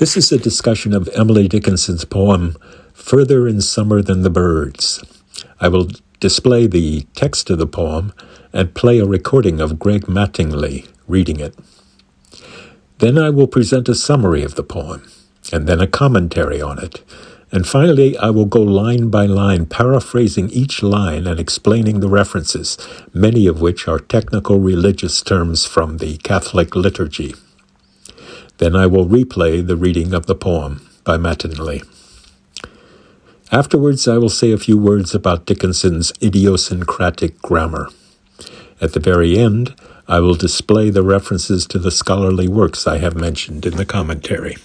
This is a discussion of Emily Dickinson's poem, Further in Summer Than the Birds. I will display the text of the poem and play a recording of Greg Mattingly reading it. Then I will present a summary of the poem, and then a commentary on it. And finally, I will go line by line, paraphrasing each line and explaining the references, many of which are technical religious terms from the Catholic liturgy. Then I will replay the reading of the poem by Mattingly. Afterwards, I will say a few words about Dickinson's idiosyncratic grammar. At the very end, I will display the references to the scholarly works I have mentioned in the commentary.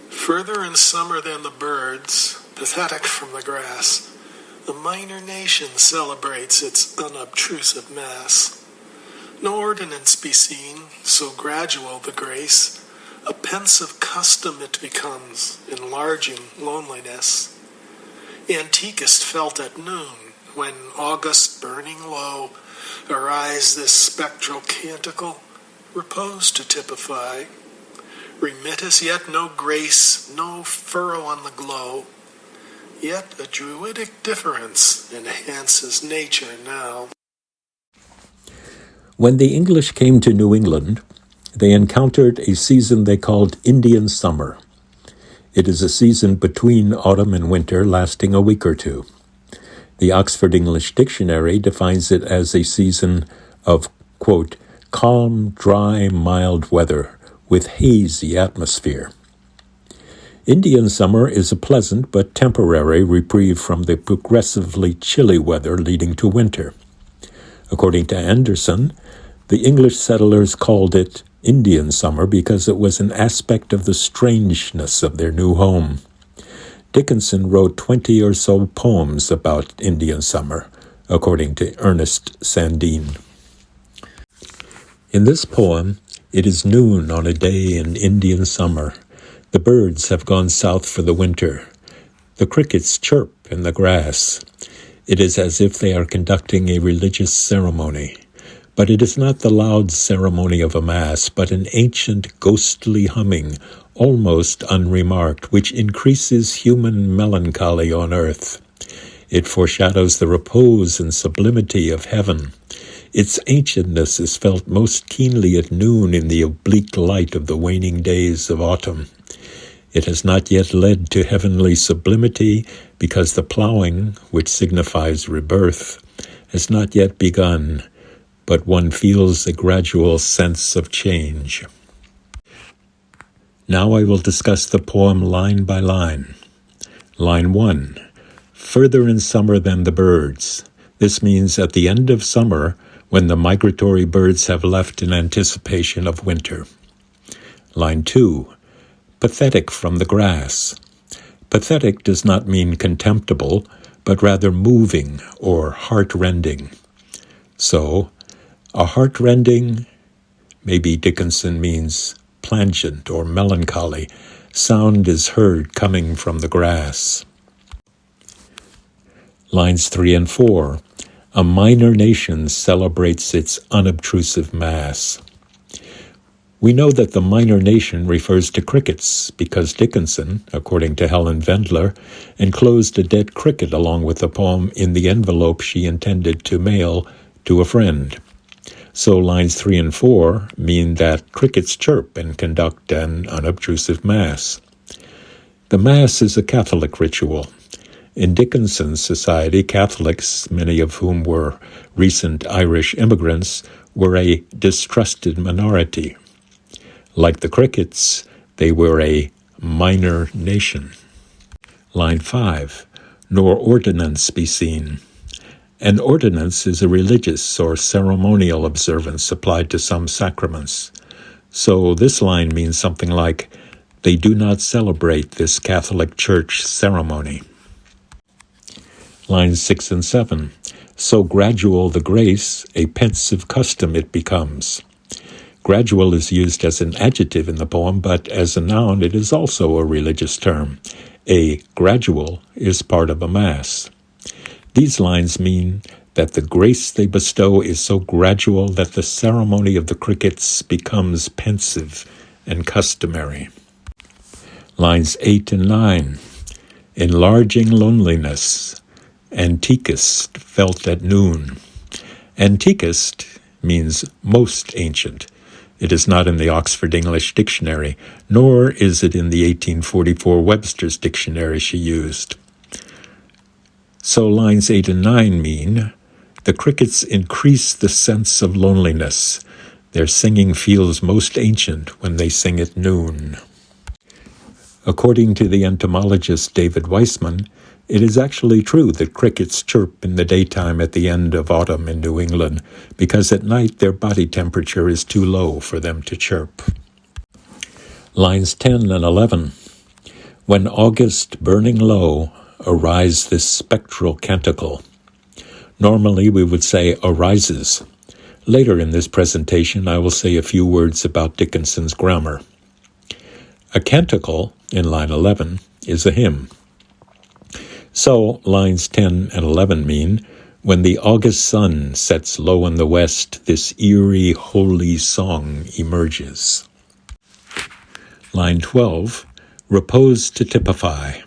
Further in summer than the birds, pathetic from the grass, the minor nation celebrates its unobtrusive mass. No ordinance be seen, so gradual the grace, a pensive custom it becomes, enlarging loneliness. Antiquest felt at noon, when August burning low, arise this spectral canticle, repose to typify. Remit as yet no grace, no furrow on the glow, yet a druidic difference enhances nature now. When the English came to New England, they encountered a season they called Indian summer. It is a season between autumn and winter lasting a week or two. The Oxford English Dictionary defines it as a season of, quote, calm, dry, mild weather with hazy atmosphere. Indian summer is a pleasant but temporary reprieve from the progressively chilly weather leading to winter. According to Anderson, the English settlers called it Indian summer because it was an aspect of the strangeness of their new home. Dickinson wrote 20 or so poems about Indian summer, according to Ernest Sandin. In this poem, it is noon on a day in Indian summer. The birds have gone south for the winter. The crickets chirp in the grass. It is as if they are conducting a religious ceremony. But it is not the loud ceremony of a mass, but an ancient ghostly humming, almost unremarked, which increases human melancholy on earth. It foreshadows the repose and sublimity of heaven. Its ancientness is felt most keenly at noon in the oblique light of the waning days of autumn. It has not yet led to heavenly sublimity because the ploughing, which signifies rebirth, has not yet begun, but one feels a gradual sense of change. Now I will discuss the poem line by line. Line 1. Further in summer than the birds. This means at the end of summer, when the migratory birds have left in anticipation of winter. Line 2. Pathetic from the grass. Pathetic does not mean contemptible, but rather moving or heart-rending. So, a heart-rending, maybe Dickinson means plangent or melancholy, sound is heard coming from the grass. Lines 3 and 4. A minor nation celebrates its unobtrusive mass. We know that the minor nation refers to crickets because Dickinson, according to Helen Vendler, enclosed a dead cricket along with the poem in the envelope she intended to mail to a friend. So lines 3 and 4 mean that crickets chirp and conduct an unobtrusive mass. The Mass is a Catholic ritual. In Dickinson's society, Catholics, many of whom were recent Irish immigrants, were a distrusted minority. Like the crickets, they were a minor nation. Line 5. Nor ordinance be seen. An ordinance is a religious or ceremonial observance applied to some sacraments. So this line means something like, they do not celebrate this Catholic Church ceremony. Lines 6 and 7. So gradual the grace, a pensive custom it becomes. Gradual is used as an adjective in the poem, but as a noun it is also a religious term. A gradual is part of a mass. These lines mean that the grace they bestow is so gradual that the ceremony of the crickets becomes pensive and customary. Lines 8 and 9. Enlarging loneliness. Antiquest felt at noon. Antiquest means most ancient. It is not in the Oxford English Dictionary, nor is it in the 1844 Webster's Dictionary she used. So lines 8 and 9 mean, the crickets increase the sense of loneliness. Their singing feels most ancient when they sing at noon. According to the entomologist David Weissman, it is actually true that crickets chirp in the daytime at the end of autumn in New England, because at night their body temperature is too low for them to chirp. Lines 10 and 11. When August burning low, arise this spectral canticle. Normally we would say arises. Later in this presentation I will say a few words about Dickinson's grammar. A canticle, in line 11, is a hymn. So, lines 10 and 11 mean, when the August sun sets low in the west, this eerie, holy song emerges. Line 12, repose to typify.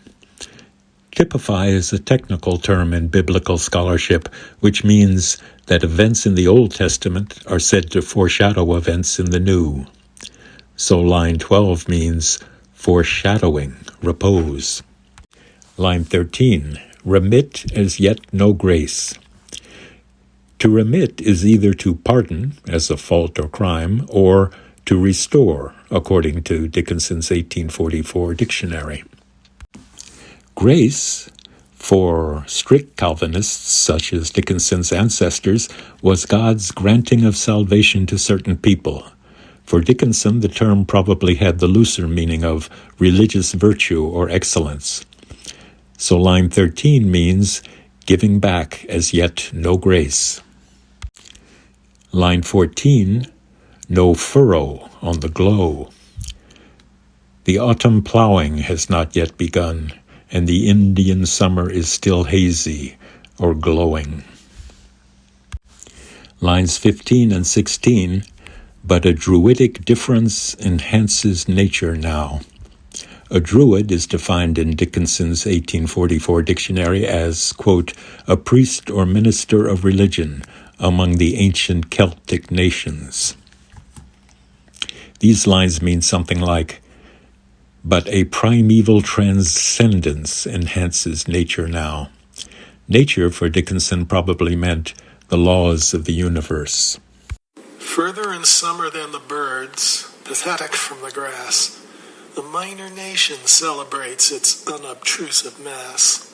Typify is a technical term in biblical scholarship, which means that events in the Old Testament are said to foreshadow events in the New. So line 12 means foreshadowing, repose. Line 13, remit as yet no grace. To remit is either to pardon, as a fault or crime, or to restore, according to Dickinson's 1844 dictionary. Grace, for strict Calvinists, such as Dickinson's ancestors, was God's granting of salvation to certain people. For Dickinson, the term probably had the looser meaning of religious virtue or excellence. So line 13 means giving back as yet no grace. Line 14, no furrow on the glow. The autumn plowing has not yet begun, and the Indian summer is still hazy or glowing. Lines 15 and 16, but a druidic difference enhances nature now. A druid is defined in Dickinson's 1844 dictionary as, quote, a priest or minister of religion among the ancient Celtic nations. These lines mean something like, but a primeval transcendence enhances nature now. Nature, for Dickinson, probably meant the laws of the universe. Further in summer than the birds, pathetic from the grass, the minor nation celebrates its unobtrusive mass.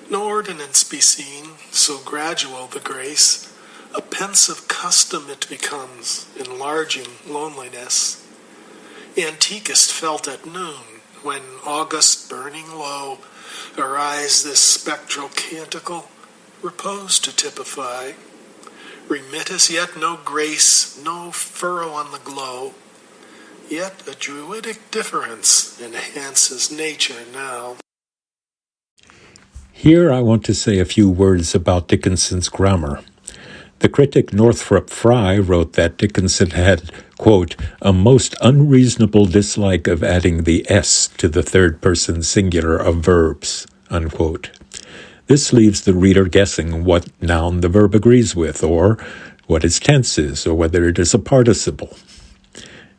No ordinance be seen, so gradual the grace, a pensive custom it becomes, enlarging loneliness. Antiquest felt at noon, when August burning low, arise this spectral canticle, repose to typify. Remit as yet no grace, no furrow on the glow, yet a druidic difference enhances nature now. Here I want to say a few words about Dickinson's grammar. The critic Northrop Frye wrote that Dickinson had, quote, a most unreasonable dislike of adding the S to the third-person singular of verbs, unquote. This leaves the reader guessing what noun the verb agrees with, or what its tense is, or whether it is a participle.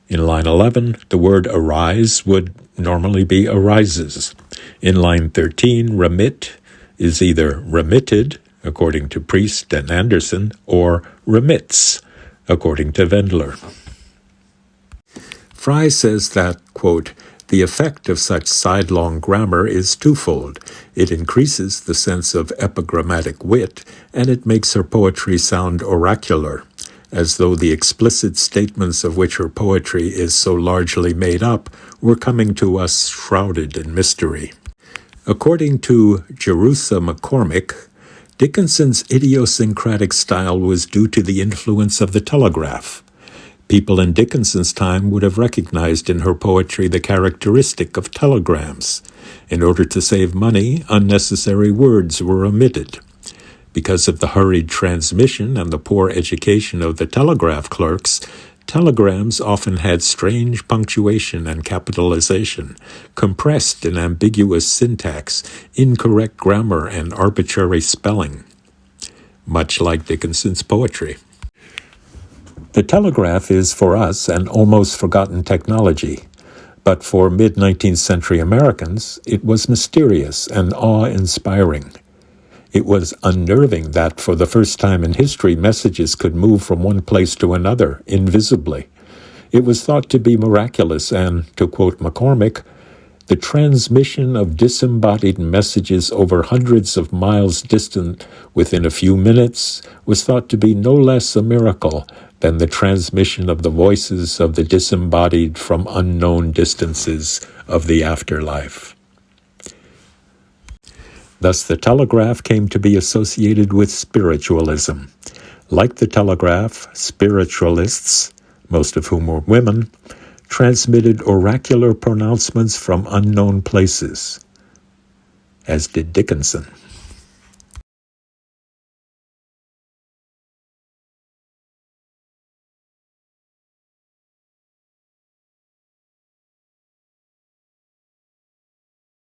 In line 11, the word arise would normally be arises. In line 13, remit is either remitted, according to Priest and Anderson, or remits, according to Wendler. Frye says that, quote, the effect of such sidelong grammar is twofold. It increases the sense of epigrammatic wit, and it makes her poetry sound oracular, as though the explicit statements of which her poetry is so largely made up were coming to us shrouded in mystery. According to Jerusha McCormick, Dickinson's idiosyncratic style was due to the influence of the telegraph. People in Dickinson's time would have recognized in her poetry the characteristic of telegrams. In order to save money, unnecessary words were omitted. Because of the hurried transmission and the poor education of the telegraph clerks, Telegrams often had strange punctuation and capitalization, compressed and ambiguous syntax, incorrect grammar, and arbitrary spelling, much like Dickinson's poetry. The telegraph is, for us, an almost forgotten technology, but for mid-19th century Americans, it was mysterious and awe-inspiring. It was unnerving that, for the first time in history, messages could move from one place to another, invisibly. It was thought to be miraculous and, to quote McCormick, the transmission of disembodied messages over hundreds of miles distant within a few minutes was thought to be no less a miracle than the transmission of the voices of the disembodied from unknown distances of the afterlife. Thus, the telegraph came to be associated with spiritualism. Like the telegraph, spiritualists, most of whom were women, transmitted oracular pronouncements from unknown places, as did Dickinson.